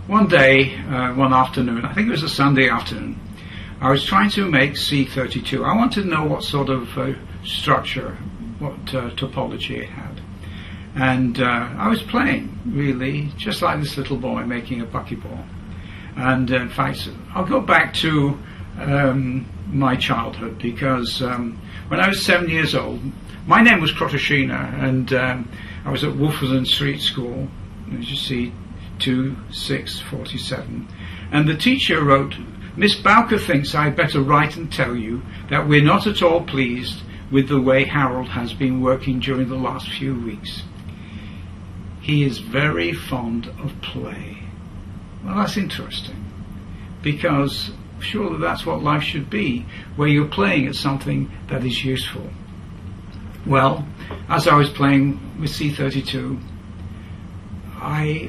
one day, one afternoon, I think it was a Sunday afternoon, I was trying to make C32. I wanted to know what sort of structure, what topology it had. And I was playing, really, just like this little boy making a buckyball. And in fact, I'll go back to my childhood, because when I was 7 years old, my name was Kroto, and I was at Wolferton Street School, as you see, 2647. And the teacher wrote, "Miss Bowker thinks I'd better write and tell you that we're not at all pleased with the way Harold has been working during the last few weeks. He is very fond of play." Well, that's interesting, because surely that's what life should be, where you're playing at something that is useful. Well, as I was playing with C32,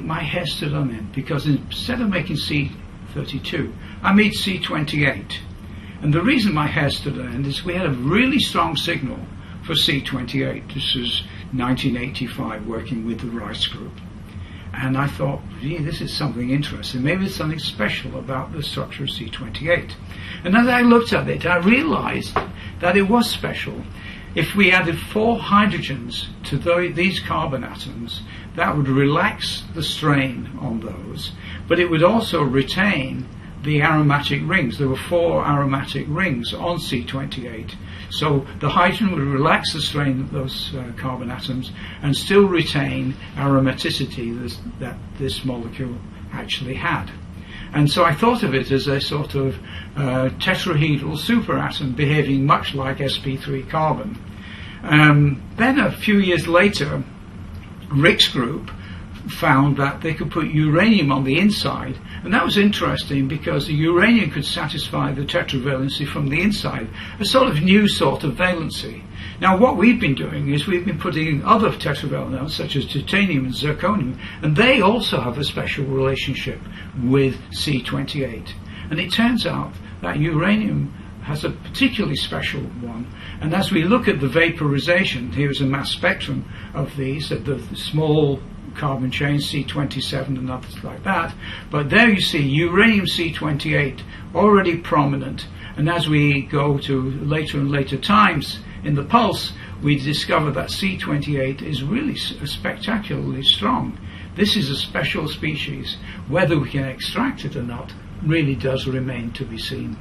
my hair stood on end, because instead of making C32, I made C28. And the reason my hair stood on end is we had a really strong signal for C28. This was 1985, working with the Rice Group. And I thought, gee, this is something interesting. Maybe there's something special about the structure of C28. And as I looked at it, I realized that it was special. If we added 4 hydrogens to these carbon atoms, that would relax the strain on those, but it would also retain the aromatic rings. There were 4 aromatic rings on C28. So the hydrogen would relax the strain of those carbon atoms and still retain aromaticity that this molecule actually had. And so I thought of it as a sort of tetrahedral superatom behaving much like sp3 carbon. Then a few years later, Rick's group found that they could put uranium on the inside, and that was interesting because the uranium could satisfy the tetravalency from the inside, a sort of new sort of valency. Now what we've been doing is we've been putting other tetravalent elements such as titanium and zirconium, and they also have a special relationship with C28. And it turns out that uranium has a particularly special one, and as we look at the vaporization, here's a mass spectrum of these, of the small carbon chains, C27 and others like that, but there you see uranium C28 already prominent, and as we go to later and later times in the pulse, we discover that C28 is really spectacularly strong. This is a special species. Whether we can extract it or not really does remain to be seen.